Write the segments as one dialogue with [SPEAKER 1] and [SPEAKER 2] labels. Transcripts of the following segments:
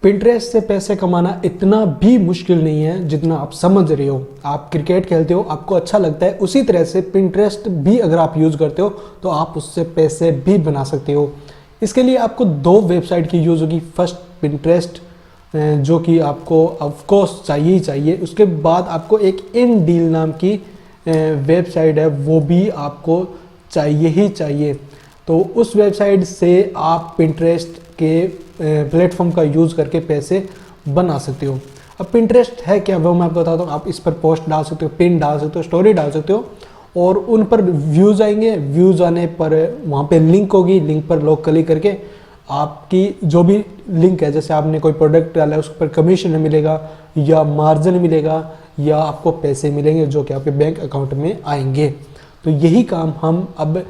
[SPEAKER 1] Pinterest से पैसे कमाना इतना भी मुश्किल नहीं है जितना आप समझ रहे हो। आप क्रिकेट खेलते हो, आपको अच्छा लगता है, उसी तरह से पिंटरेस्ट भी अगर आप यूज़ करते हो तो आप उससे पैसे भी बना सकते हो। इसके लिए आपको दो वेबसाइट की यूज़ होगी। फर्स्ट पिंटरेस्ट, जो कि आपको ऑफकोर्स चाहिए ही चाहिए। उसके बाद आपको एक InDeal नाम की वेबसाइट है, वो भी आपको चाहिए ही चाहिए। तो उस वेबसाइट से आप पिंटरेस्ट के प्लेटफॉर्म का यूज़ करके पैसे बना सकते हो। अब पिंटरेस्ट है क्या, वो मैं आपको बताता हूँ। आप इस पर पोस्ट डाल सकते हो, पिन डाल सकते हो, स्टोरी डाल सकते हो और उन पर व्यूज़ आएंगे। व्यूज़ आने पर वहाँ पे लिंक होगी, लिंक पर लोग क्लिक करके आपकी जो भी लिंक है, जैसे आपने कोई प्रोडक्ट डाला है उस पर कमीशन मिलेगा या मार्जिन मिलेगा या आपको पैसे मिलेंगे जो कि आपके बैंक अकाउंट में आएंगे। तो यही काम हम अब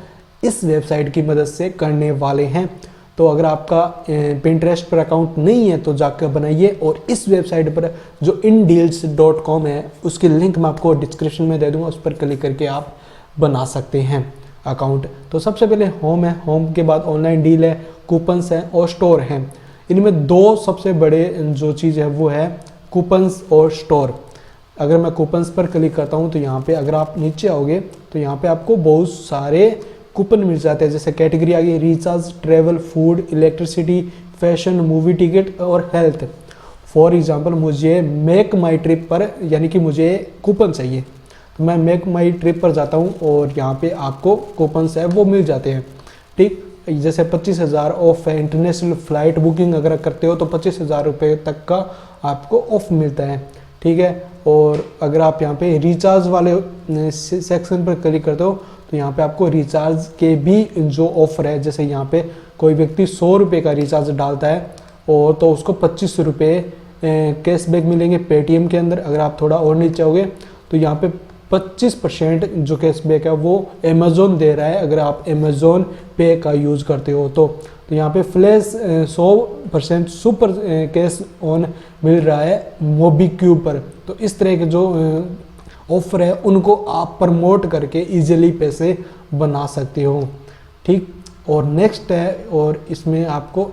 [SPEAKER 1] इस वेबसाइट की मदद से करने वाले हैं। तो अगर आपका पिंटरेस्ट पर अकाउंट नहीं है तो जाकर बनाइए और इस वेबसाइट पर जो indeals.com है उसकी लिंक मैं आपको डिस्क्रिप्शन में दे दूंगा, उस पर क्लिक करके आप बना सकते हैं अकाउंट। तो सबसे पहले होम है, होम के बाद ऑनलाइन डील है, कूपन्स हैं और स्टोर हैं। इनमें दो सबसे बड़े जो चीज़ है वो है कूपन्स और स्टोर। अगर मैं कूपन्स पर क्लिक करता हूँ तो यहाँ पे अगर आप नीचे आओगे तो यहाँ पे आपको बहुत सारे कूपन मिल जाते हैं। जैसे कैटेगरी आ गई recharge, travel, food, electricity, fashion, movie ticket और हेल्थ। फॉर एग्जांपल मुझे मेक माई ट्रिप पर यानी कि मुझे कूपन चाहिए तो मैं मेक माई ट्रिप पर जाता हूँ और यहाँ पे आपको कूपन्स है वो मिल जाते हैं। ठीक, जैसे 25,000 ऑफ है। इंटरनेशनल फ़्लाइट बुकिंग अगर करते हो तो 25,000 रुपये तक का आपको ऑफ मिलता है। ठीक है, और अगर आप यहाँ पे रिचार्ज वाले सेक्शन पर क्लिक करते हो तो यहाँ पे आपको रिचार्ज के भी जो ऑफर है, जैसे यहाँ पे कोई व्यक्ति 100 रुपये का रिचार्ज डालता है और तो उसको 25 रुपये कैशबैक मिलेंगे पेटीएम के अंदर। अगर आप थोड़ा और नीचे आओगे तो यहाँ पे 25% जो कैशबैक है वो अमेज़ोन दे रहा है अगर आप अमेज़ोन पे का यूज़ करते हो तो यहाँ पे फ्लैश 100% सुपर कैश ऑन मिल रहा है मोबीक्विक पर। तो इस तरह के जो ऑफर है उनको आप प्रमोट करके इजीली पैसे बना सकते हो। ठीक, और नेक्स्ट है और इसमें आपको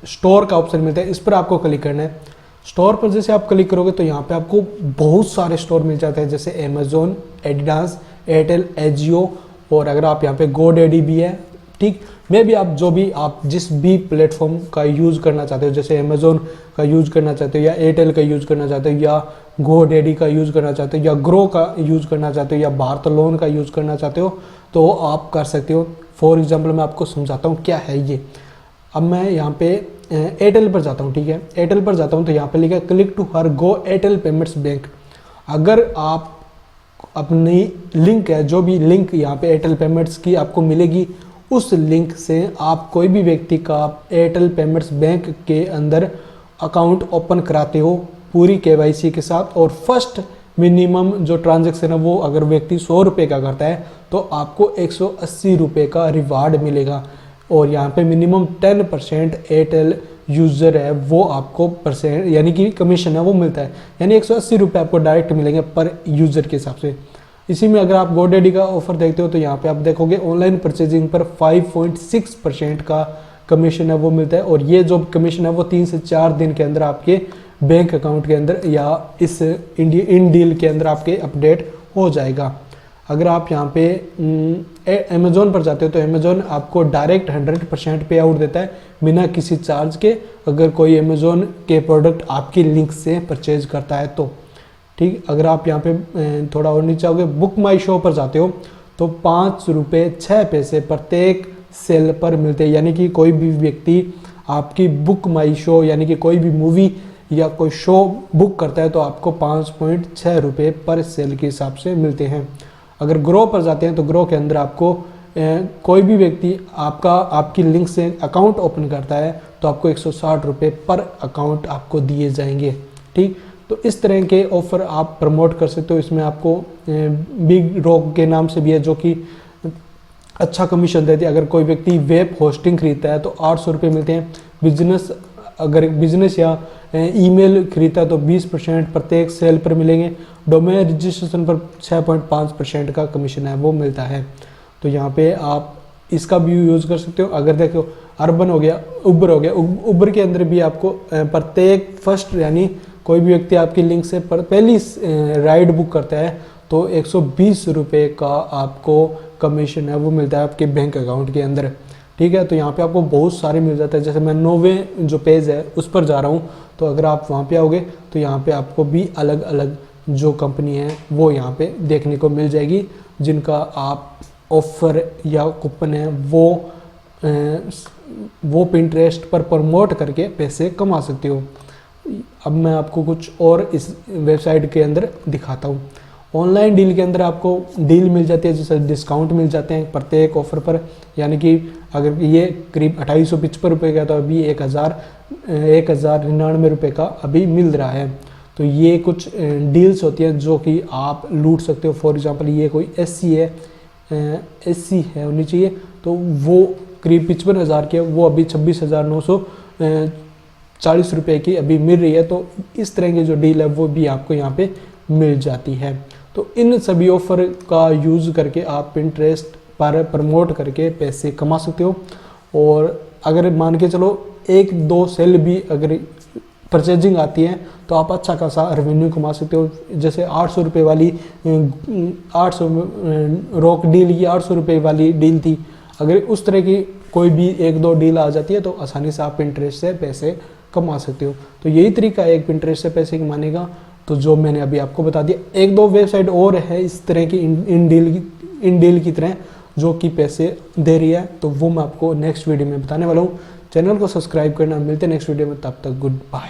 [SPEAKER 1] स्टोर का ऑप्शन मिलता है, इस पर आपको क्लिक करना है। स्टोर पर जैसे आप क्लिक करोगे तो यहाँ पे आपको बहुत सारे स्टोर मिल जाते हैं, जैसे अमेज़ोन, एडिडास, एयरटेल, एजियो और अगर आप यहाँ पे गोडैडी भी है। ठीक, मैं भी आप जिस भी प्लेटफॉर्म का यूज़ करना चाहते हो, जैसे अमेज़ोन का यूज़ करना चाहते हो या एयरटेल का यूज़ करना चाहते हो या गोडैडी का यूज़ करना चाहते हो या ग्रो का यूज़ करना चाहते हो या भारत लोन का यूज़ करना चाहते हो तो आप कर सकते हो। फॉर एग्जांपल मैं आपको समझाता हूँ क्या है ये। अब मैं यहाँ पे एयरटेल पर जाता हूँ। ठीक है, एयरटेल पर जाता हूँ तो यहाँ पे लिखा है click to her go Airtel payments bank. अगर आप अपनी लिंक है, जो भी लिंक यहाँ पे एयरटेल पेमेंट्स की आपको मिलेगी, उस लिंक से आप कोई भी व्यक्ति का एयरटेल पेमेंट्स बैंक के अंदर अकाउंट ओपन कराते हो पूरी KYC के साथ। और फर्स्ट मिनिमम जो ट्रांजैक्शन है वो अगर व्यक्ति 100 रुपये का करता है तो आपको 180 रुपये का रिवार्ड मिलेगा। और यहाँ पे मिनिमम 10% एयरटेल यूज़र है वो आपको परसेंट यानी कि कमीशन है वो मिलता है, यानी 180 रुपये आपको डायरेक्ट मिलेंगे पर यूज़र के हिसाब से। इसी में अगर आप गोडैडी का ऑफर देखते हो तो यहाँ पे आप देखोगे ऑनलाइन परचेजिंग पर 5.6% का कमीशन है वो मिलता है। और ये जो कमीशन है वो 3 से 4 दिन के अंदर आपके बैंक अकाउंट के अंदर या इस InDeal के अंदर आपके अपडेट हो जाएगा। अगर आप यहाँ पे अमेज़ोन पर जाते हो तो अमेज़ोन आपको डायरेक्ट 100% पे आउट देता है बिना किसी चार्ज के, अगर कोई अमेज़ोन के प्रोडक्ट आपकी लिंक से परचेज करता है तो। ठीक, अगर आप यहाँ पे थोड़ा और नीचे आओगे बुक माई शो पर जाते हो तो 5 रुपये 6 पैसे प्रत्येक सेल पर मिलते हैं। यानी कि कोई भी व्यक्ति आपकी बुक माई शो यानी कि कोई भी मूवी या कोई शो बुक करता है तो आपको 5.6 रुपये पर सेल के हिसाब से मिलते हैं। अगर ग्रो पर जाते हैं तो ग्रो के अंदर आपको कोई भी व्यक्ति आपकी लिंक से अकाउंट ओपन करता है तो आपको 160 रुपये पर अकाउंट आपको दिए जाएंगे। ठीक, तो इस तरह के ऑफ़र आप प्रमोट कर सकते हो। इसमें आपको बिग रॉक के नाम से भी है जो कि अच्छा कमीशन देती है। अगर कोई व्यक्ति वेब होस्टिंग खरीदता है तो 800 रुपये मिलते हैं। अगर बिजनेस या ईमेल खरीदता है तो 20% प्रत्येक सेल पर मिलेंगे। डोमेन रजिस्ट्रेशन पर 6.5% का कमीशन है वो मिलता है। तो यहाँ पे आप इसका भी यूज़ कर सकते हो। अगर देखो अर्बन हो गया, उबर हो गया। उबर के अंदर भी आपको प्रत्येक फर्स्ट यानी कोई भी व्यक्ति आपकी लिंक से पहली राइड बुक करता है तो 120 रुपये का आपको कमीशन है वो मिलता है आपके बैंक अकाउंट के अंदर। ठीक है, तो यहाँ पे आपको बहुत सारे मिल जाते हैं। जैसे मैं 9वें जो पेज है उस पर जा रहा हूँ, तो अगर आप वहाँ पे आओगे तो यहाँ पे आपको भी अलग अलग जो कंपनी है वो यहाँ पे देखने को मिल जाएगी, जिनका आप ऑफर या कूपन है वो पिंटरेस्ट पर प्रमोट करके पैसे कमा सकते हो। अब मैं आपको कुछ और इस वेबसाइट के अंदर दिखाता हूँ। ऑनलाइन डील के अंदर आपको डील मिल जाती है, जैसे डिस्काउंट मिल जाते हैं प्रत्येक ऑफर पर। यानी कि अगर ये करीब 2855 रुपये का तो अभी 1099 रुपये का अभी मिल रहा है। तो ये कुछ डील्स होती हैं जो कि आप लूट सकते हो। फॉर एग्जांपल ये कोई एससी है होनी चाहिए, तो वो करीब 55,000 की है, वो अभी 26,940 रुपये की अभी मिल रही है। तो इस तरह की जो डील है वो भी आपको यहाँ पे मिल जाती है। तो इन सभी ऑफर का यूज़ करके आप पिंटरेस्ट पर प्रमोट करके पैसे कमा सकते हो। और अगर मान के चलो 1-2 सेल भी अगर परचेजिंग आती है तो आप अच्छा खासा रेवेन्यू कमा सकते हो। जैसे 800 रुपये वाली 800 रॉक डील, ये 800 रुपये वाली डील थी। अगर उस तरह की कोई भी 1-2 डील आ जाती है तो आसानी से आप पिंटरेस्ट से पैसे कमा सकते हो। तो यही तरीका है एक पिंटरेस्ट से पैसे कमाने का, तो जो मैंने अभी आपको बता दिया। 1-2 वेबसाइट और है इस तरह की इन डील की तरह जो कि पैसे दे रही है, तो वो मैं आपको नेक्स्ट वीडियो में बताने वाला हूँ। चैनल को सब्सक्राइब करना। मिलते हैं नेक्स्ट वीडियो में, तब तक गुड बाय।